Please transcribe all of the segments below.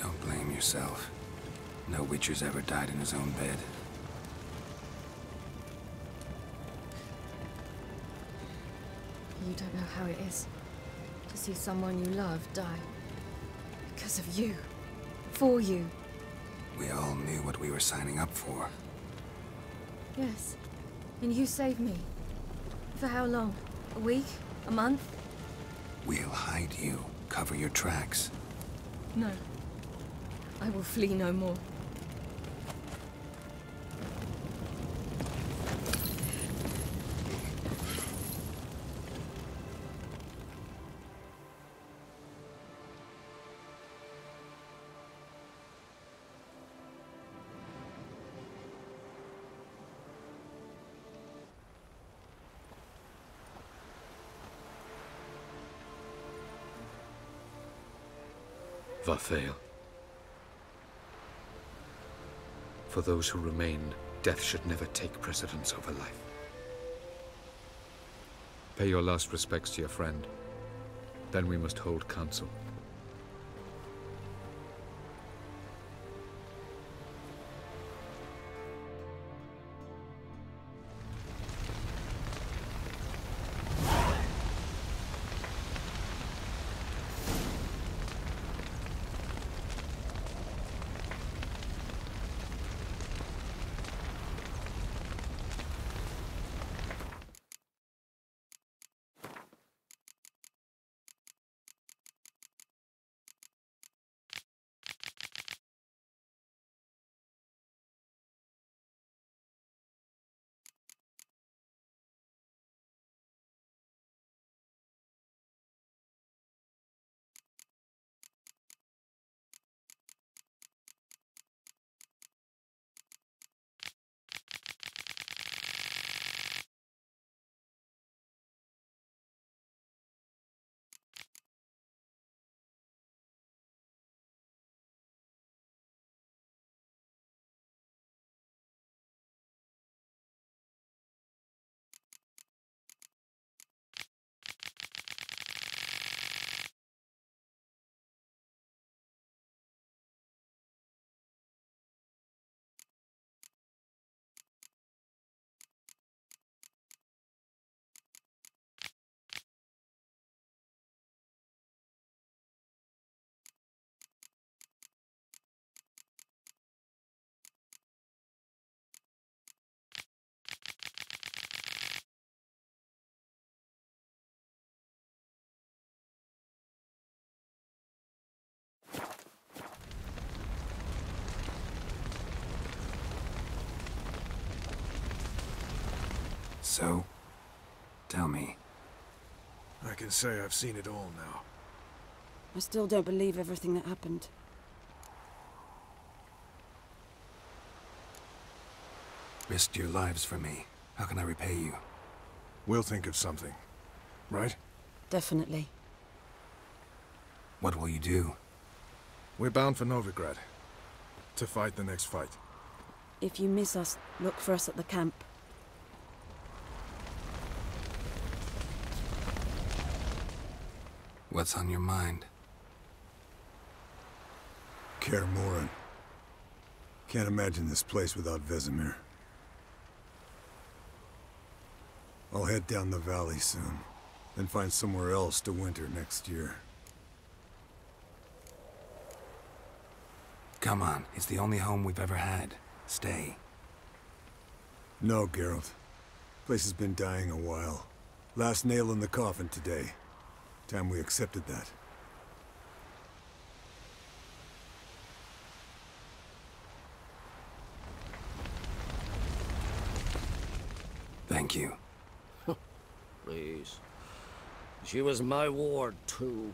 Don't blame yourself. No Witcher's ever died in his own bed. You don't know how it is to see someone you love die. Because of you. For you. We all knew what we were signing up for. Yes. And you saved me. For how long? A week? A month? We'll hide you. Cover your tracks. No. I will flee no more. Fail. For those who remain, death should never take precedence over life. Pay your last respects to your friend. Then we must hold council. So, tell me. I can say I've seen it all now. I still don't believe everything that happened. Risked your lives for me. How can I repay you? We'll think of something, right? Definitely. What will you do? We're bound for Novigrad. To fight the next fight. If you miss us, look for us at the camp. What's on your mind? Kaer Morhen. Can't imagine this place without Vesemir. I'll head down the valley soon, then find somewhere else to winter next year. Come on, it's the only home we've ever had. Stay. No, Geralt. Place has been dying a while. Last nail in the coffin today. Time we accepted that. Thank you. Please. She was my ward, too.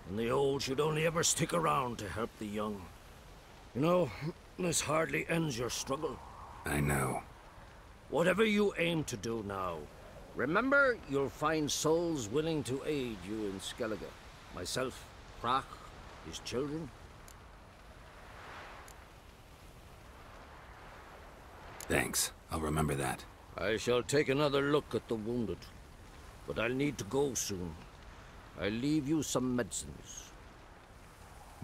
And the old should only ever stick around to help the young. You know, this hardly ends your struggle. I know. Whatever you aim to do now, remember you'll find souls willing to aid you in Skellige. Myself, Prach, his children. Thanks. I'll remember that. I shall take another look at the wounded. But I'll need to go soon. I'll leave you some medicines.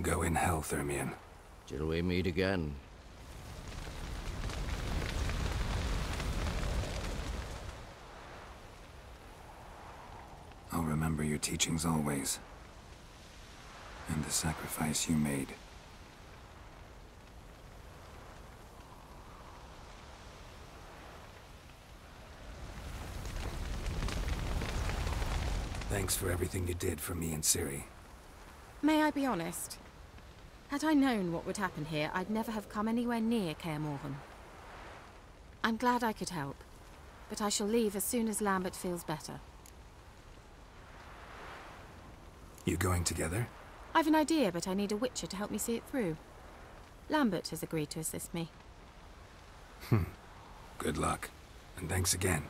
Go in hell, Thermian. Till we meet again. I'll remember your teachings always. And the sacrifice you made. Thanks for everything you did for me and Ciri. May I be honest? Had I known what would happen here, I'd never have come anywhere near Kaer Morhen. I'm glad I could help, but I shall leave as soon as Lambert feels better. You going together? I've an idea, but I need a Witcher to help me see it through. Lambert has agreed to assist me. Good luck, and thanks again.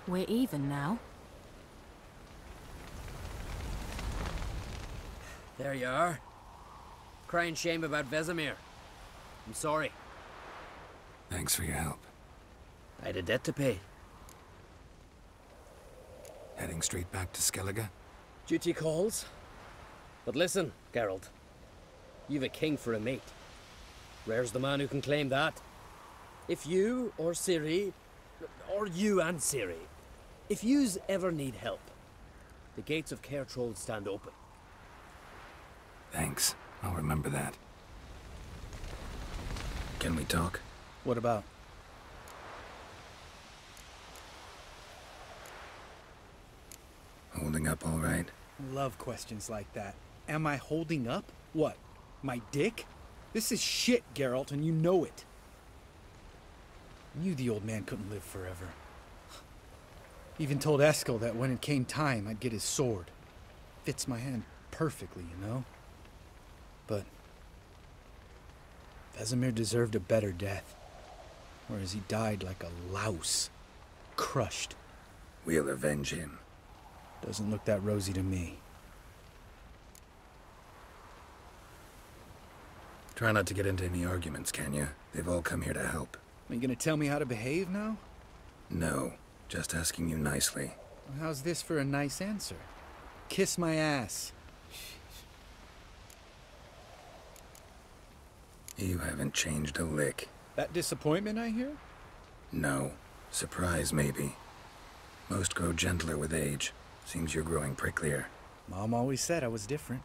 We're even now. There you are. Crying shame about Vesemir. I'm sorry. Thanks for your help. I had a debt to pay. Heading straight back to Skellige? Duty calls. But listen, Geralt. You've a king for a mate. Rare's the man who can claim that. If you or Ciri, or you and Ciri, if yous ever need help, the gates of Caer Troll stand open. Thanks. I'll remember that. Can we talk? What about? Holding up all right? Love questions like that. Am I holding up? What? My dick? This is shit, Geralt, and you know it. Knew the old man couldn't live forever. Even told Eskel that when it came time, I'd get his sword. Fits my hand perfectly, you know? But Vesemir deserved a better death, whereas he died like a louse, crushed. We'll avenge him. Doesn't look that rosy to me. Try not to get into any arguments, can you? They've all come here to help. Are you gonna tell me how to behave now? No, just asking you nicely. Well, how's this for a nice answer? Kiss my ass. You haven't changed a lick. That disappointment I hear? No. Surprise, maybe. Most grow gentler with age. Seems you're growing pricklier. Mom always said I was different.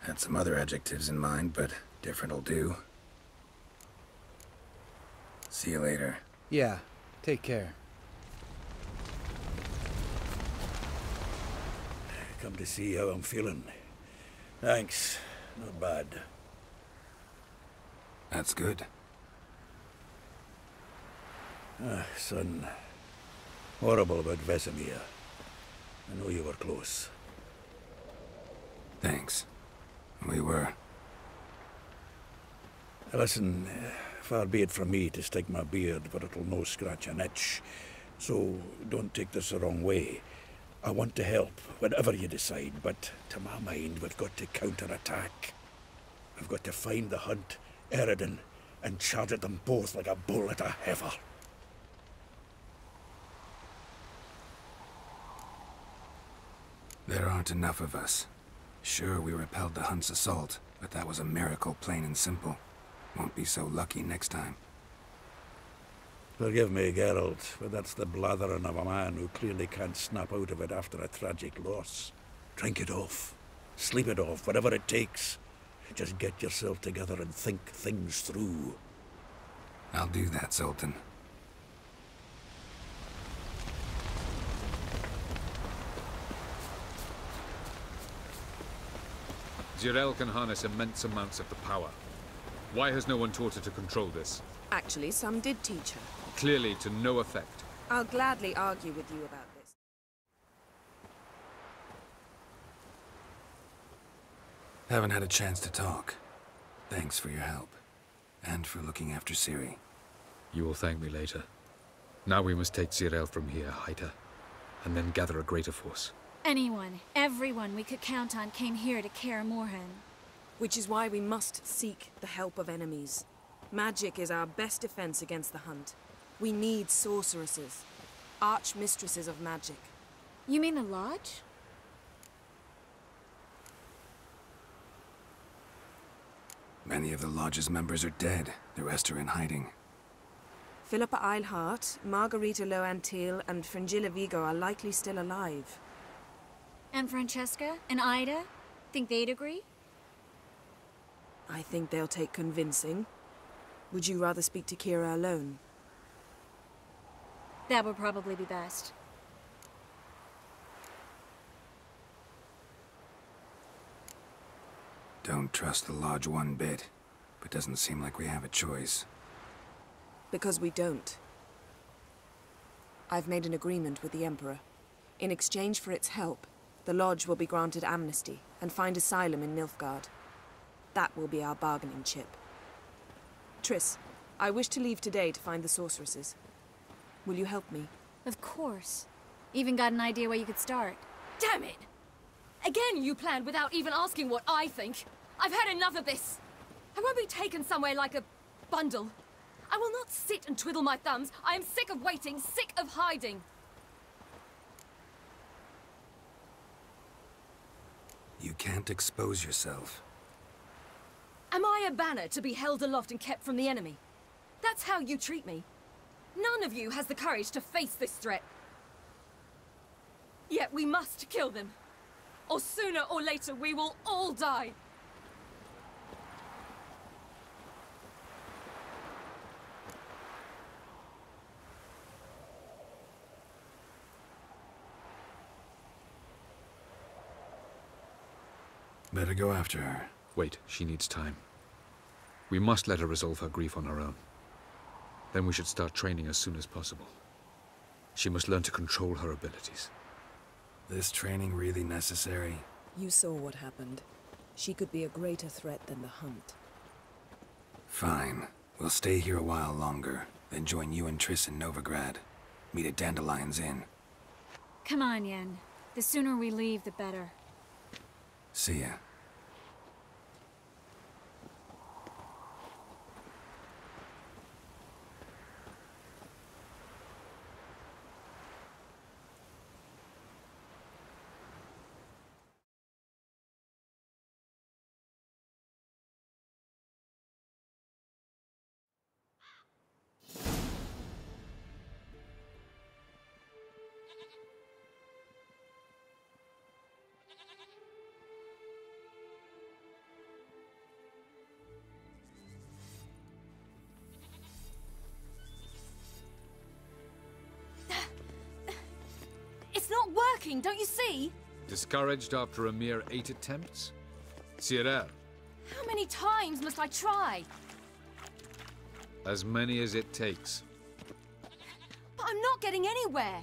Had some other adjectives in mind, but different'll do. See you later. Yeah, take care. Come to see how I'm feeling. Thanks. Not bad. That's good. Son. Horrible about Vesemir. I know you were close. Thanks. We were. Listen, far be it from me to stick my beard, but it'll no scratch an itch. So don't take this the wrong way. I want to help, whatever you decide, but to my mind, we've got to counter-attack. We've got to find the hunt, Eredin, and charge at them both like a bull at a heifer. There aren't enough of us. Sure, we repelled the Hunt's assault, but that was a miracle, plain and simple. Won't be so lucky next time. Forgive me, Geralt, but that's the blathering of a man who clearly can't snap out of it after a tragic loss. Drink it off. Sleep it off, whatever it takes. Just get yourself together and think things through. I'll do that, Sultan. Zirael can harness immense amounts of the power. Why has no one taught her to control this? Actually, some did teach her. Clearly to no effect. I'll gladly argue with you about this. Haven't had a chance to talk. Thanks for your help. And for looking after Ciri. You will thank me later. Now we must take Zirael from here, hide her, and then gather a greater force. Anyone, everyone we could count on came here to Kaer Morhen. Which is why we must seek the help of enemies. Magic is our best defense against the Hunt. We need sorceresses, archmistresses of magic. You mean the Lodge? Many of the Lodge's members are dead. The rest are in hiding. Philippa Eilhart, Margarita Loantil, and Fringilla Vigo are likely still alive. And Francesca and Ida? Think they'd agree? I think they'll take convincing. Would you rather speak to Kira alone? That would probably be best. Don't trust the Lodge one bit, but doesn't seem like we have a choice. Because we don't. I've made an agreement with the Emperor. In exchange for its help, the Lodge will be granted amnesty and find asylum in Nilfgaard. That will be our bargaining chip. Triss, I wish to leave today to find the sorceresses. Will you help me? Of course. Even got an idea where you could start. Damn it! Again you planned without even asking what I think. I've had enough of this. I won't be taken somewhere like a bundle. I will not sit and twiddle my thumbs. I am sick of waiting, sick of hiding. You can't expose yourself. Am I a banner to be held aloft and kept from the enemy? That's how you treat me. None of you has the courage to face this threat. Yet we must kill them. Or sooner or later we will all die. Better go after her. Wait, she needs time. We must let her resolve her grief on her own. Then we should start training as soon as possible. She must learn to control her abilities. This training really necessary? You saw what happened. She could be a greater threat than the Hunt. Fine. We'll stay here a while longer, then join you and Triss in Novigrad. Meet at Dandelion's Inn. Come on, Yen. The sooner we leave, the better. See ya. It's not working, don't you see? Discouraged after a mere 8 attempts? Cyril, How many times must I try? as many as it takes. But I'm not getting anywhere.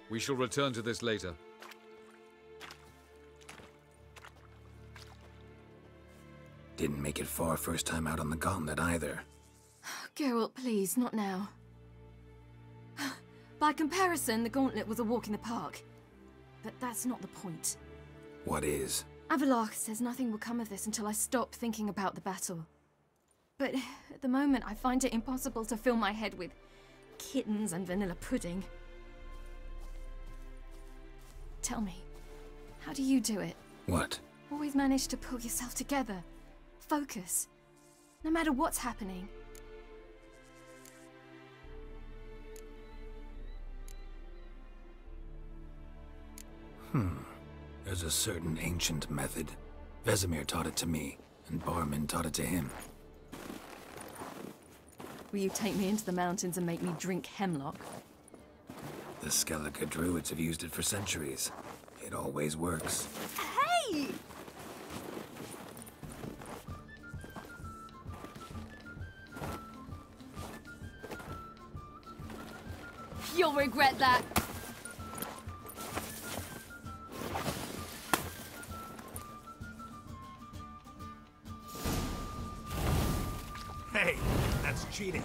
We shall return to this later. Didn't make it far first time out on the gauntlet either. Geralt, please, not now. By comparison, the gauntlet was a walk in the park. But that's not the point. What is? Avalach says nothing will come of this until I stop thinking about the battle. But at the moment, I find it impossible to fill my head with kittens and vanilla pudding. Tell me, how do you do it? What? Always manage to pull yourself together. Focus. No matter what's happening. There's a certain ancient method. Vesemir taught it to me, and Barman taught it to him. Will you take me into the mountains and make me drink hemlock? The Skellige druids have used it for centuries. It always works. Hey! You'll regret that. Hey, that's cheating.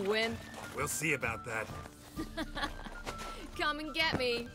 Wimp. We'll see about that. Come and get me.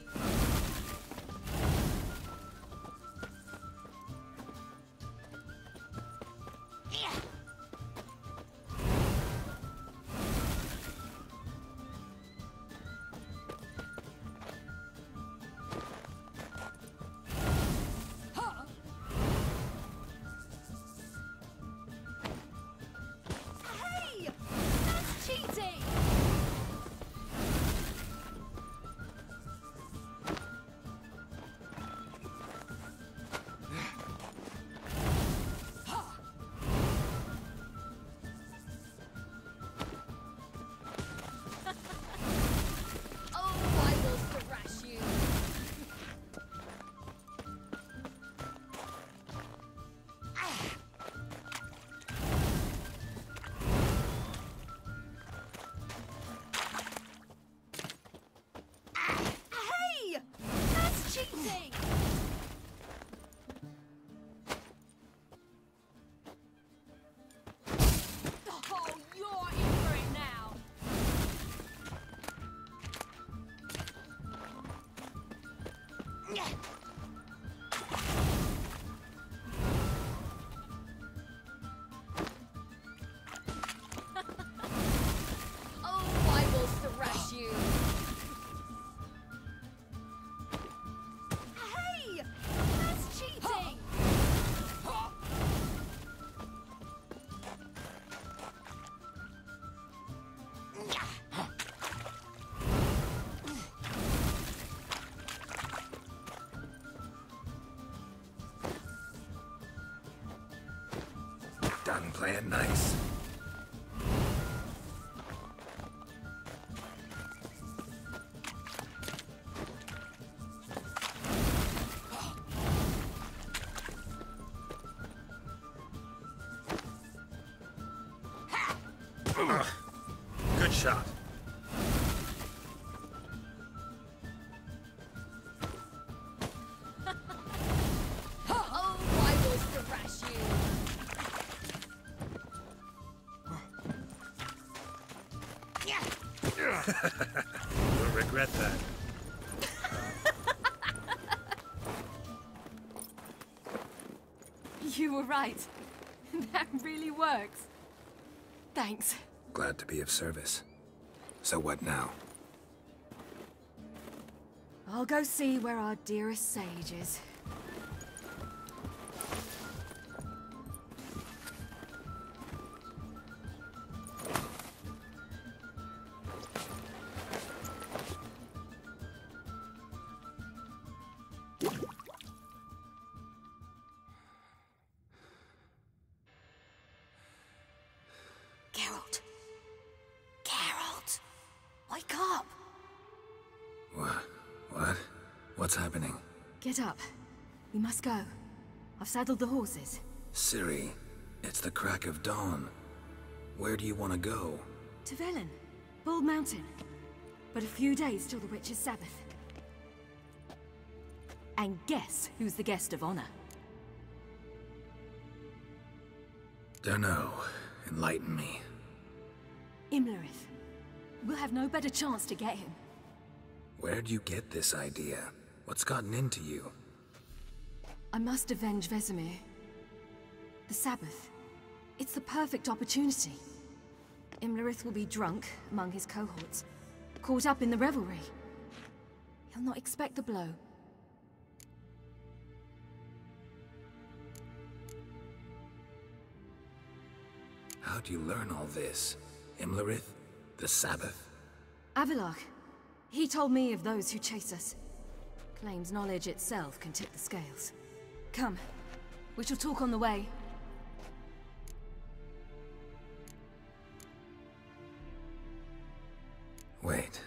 Oh, I will thrash you. Hey! That's cheating! Done playing nice. Good shot. Oh, I will thrash you. You'll regret that. You were right. That really works. Thanks. Glad to be of service. So what now? I'll go see where our dearest sage is. Geralt. Geralt. Wake up. What? What's happening? Get up. We must go. I've saddled the horses. Ciri, it's the crack of dawn. Where do you want to go? To Velen. Bald Mountain. But a few days till the Witcher's Sabbath. And guess who's the guest of honor? Dunno. Enlighten me. Imlerith. We'll have no better chance to get him. Where'd you get this idea? What's gotten into you? I must avenge Vesemir. The Sabbath. It's the perfect opportunity. Imlerith will be drunk among his cohorts, caught up in the revelry. He'll not expect the blow. How'd you learn all this? Imlerith? The Sabbath? Avilark. He told me of those who chase us. Claims knowledge itself can tip the scales. Come. We shall talk on the way. Wait.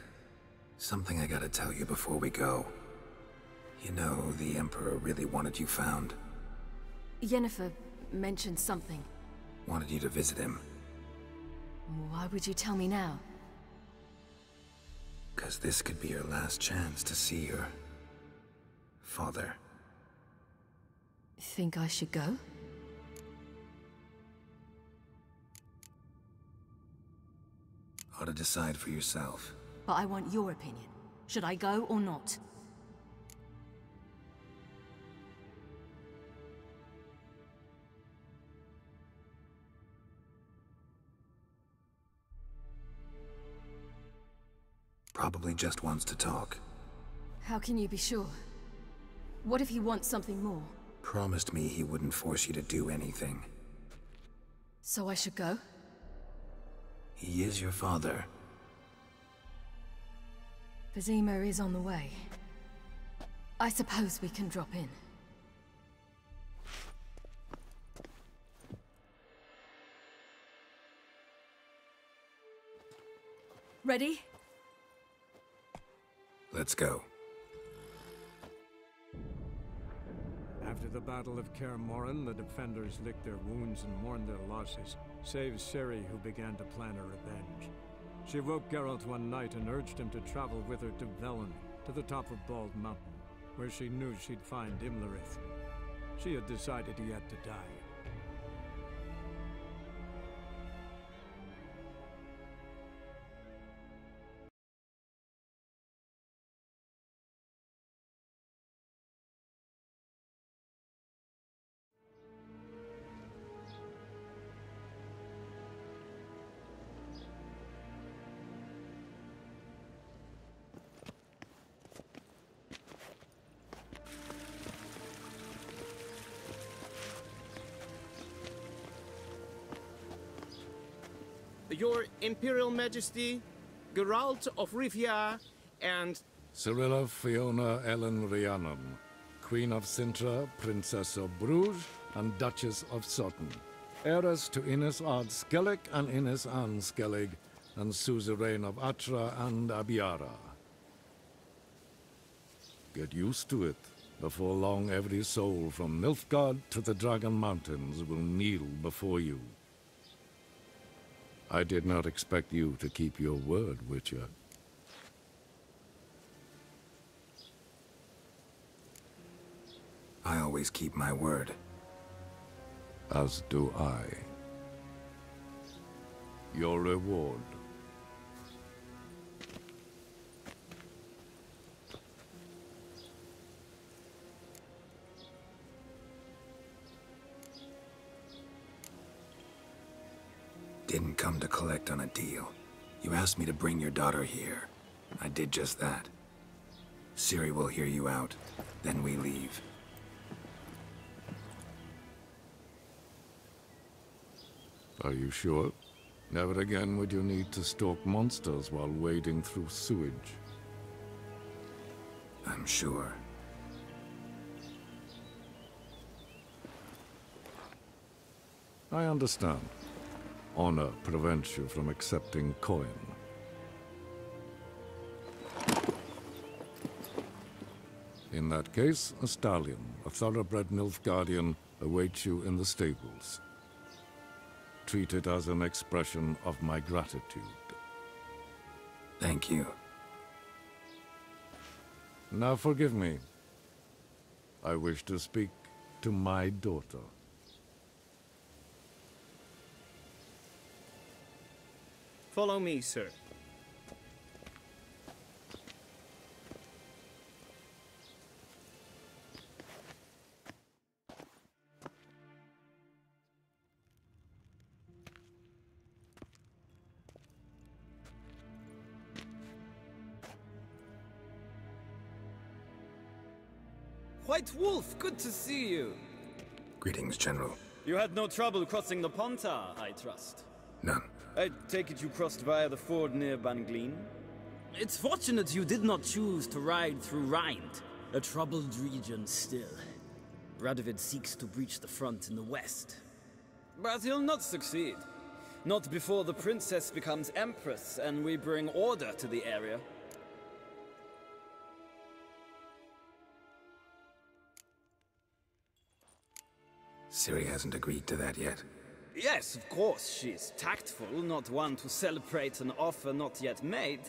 Something I gotta tell you before we go. You know, the Emperor really wanted you found. Yennefer mentioned something. Wanted you to visit him. Why would you tell me now? 'Cause this could be your last chance to see your... father. Think I should go? Ought to decide for yourself. But I want your opinion. Should I go or not? Probably just wants to talk. How can you be sure? What if he wants something more? Promised me he wouldn't force you to do anything. So I should go? He is your father. Vesemir is on the way. I suppose we can drop in. Ready? Let's go. After the Battle of Kaer Morhen, the defenders licked their wounds and mourned their losses, save Ciri, who began to plan a revenge. She woke Geralt one night and urged him to travel with her to Velen, to the top of Bald Mountain, where she knew she'd find Imlerith. She had decided he had to die. Your Imperial Majesty, Geralt of Rivia, and... Cyrilla Fiona Ellen Rhiannon, Queen of Sintra, Princess of Bruges, and Duchess of Sutton. Heiress to Innes Ard Skellig and Innes Anne Skellig, and suzerain of Atra and Abiara. Get used to it. Before long, every soul from Nilfgaard to the Dragon Mountains will kneel before you. I did not expect you to keep your word, Witcher. I always keep my word. As do I. Your reward. Didn't come to collect on a deal. You asked me to bring your daughter here. I did just that. Ciri will hear you out, then we leave. Are you sure? Never again would you need to stalk monsters while wading through sewage. I'm sure. I understand. Honor prevents you from accepting coin. In that case, a stallion, a thoroughbred Nilfgaardian, awaits you in the stables. Treat it as an expression of my gratitude. Thank you. Now forgive me. I wish to speak to my daughter. Follow me, sir. White Wolf, good to see you. Greetings, General. You had no trouble crossing the Pontar, I trust. None. I take it you crossed via the ford near Banglin? It's fortunate you did not choose to ride through Rind, a troubled region still. Radovid seeks to breach the front in the west. But he'll not succeed. Not before the princess becomes empress and we bring order to the area. Ciri hasn't agreed to that yet. Yes, of course, she's tactful, not one to celebrate an offer not yet made.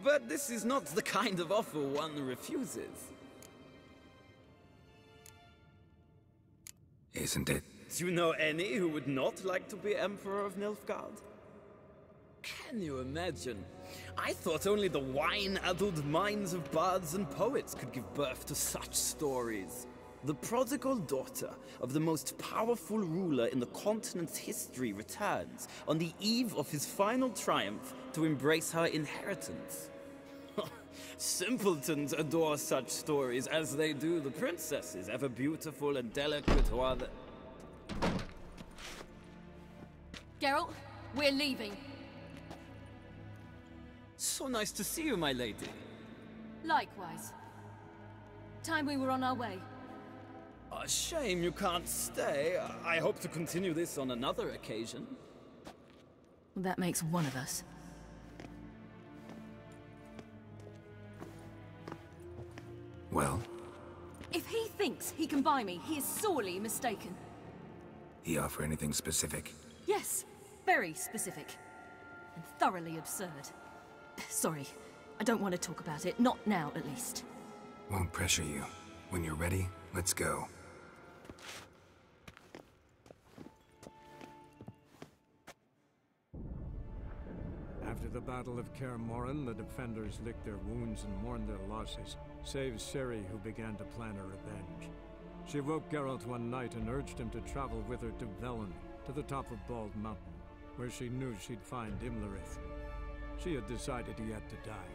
But this is not the kind of offer one refuses. Isn't it? Do you know any who would not like to be Emperor of Nilfgaard? Can you imagine? I thought only the wine-addled minds of bards and poets could give birth to such stories. The prodigal daughter of the most powerful ruler in the continent's history returns on the eve of his final triumph to embrace her inheritance. Simpletons adore such stories as they do the princesses, ever beautiful and delicate who are the... Geralt, we're leaving. So nice to see you, my lady. Likewise. Time we were on our way. A shame you can't stay. I hope to continue this on another occasion. Well, that makes one of us. Well? If he thinks he can buy me, he is sorely mistaken. He offer anything specific? Yes, very specific. And thoroughly absurd. Sorry, I don't want to talk about it. Not now, at least. Won't pressure you. When you're ready, let's go. After the Battle of Kaer Morhen, the defenders licked their wounds and mourned their losses, save Ciri, who began to plan a revenge. She woke Geralt one night and urged him to travel with her to Velen, to the top of Bald Mountain, where she knew she'd find Imlerith. She had decided he had to die.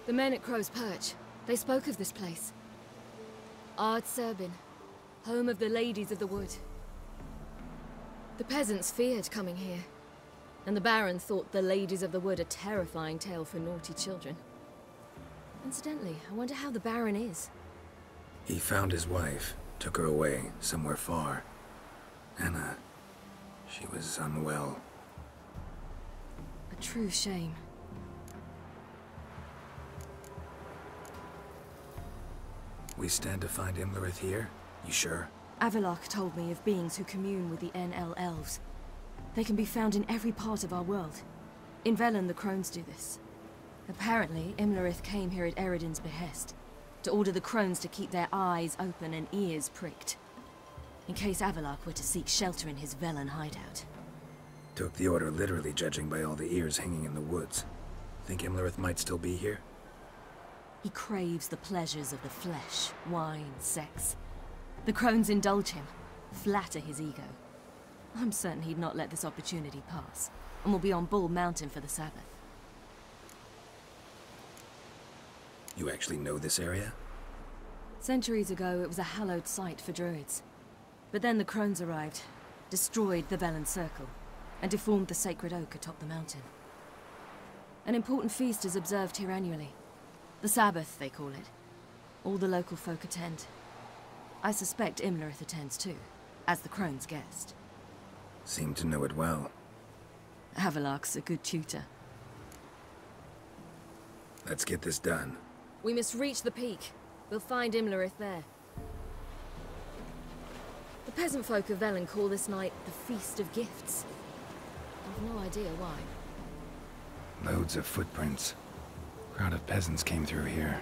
The men at Crow's Perch, they spoke of this place. Ard Serbin, home of the Ladies of the Wood. The peasants feared coming here, and the Baron thought the Ladies of the Wood a terrifying tale for naughty children. Incidentally, I wonder how the Baron is. He found his wife, took her away, somewhere far. Anna, she was unwell. A true shame. We stand to find Imlerith here? You sure? Avalok told me of beings who commune with the NL elves. They can be found in every part of our world. In Velen, the crones do this. Apparently, Imlerith came here at Eredin's behest, to order the crones to keep their eyes open and ears pricked, in case Avalok were to seek shelter in his Velen hideout. Took the order literally, judging by all the ears hanging in the woods. Think Imlerith might still be here? He craves the pleasures of the flesh, wine, sex. The crones indulge him, flatter his ego. I'm certain he'd not let this opportunity pass, and will be on Bull Mountain for the Sabbath. You actually know this area? Centuries ago, it was a hallowed site for druids. But then the crones arrived, destroyed the Velen Circle, and deformed the sacred oak atop the mountain. An important feast is observed here annually. The Sabbath, they call it. All the local folk attend. I suspect Imlerith attends too, as the crone's guest. Seem to know it well. Avalok's a good tutor. Let's get this done. We must reach the peak. We'll find Imlerith there. The peasant folk of Velen call this night the Feast of Gifts. I've no idea why. Loads of footprints. Crowd of peasants came through here.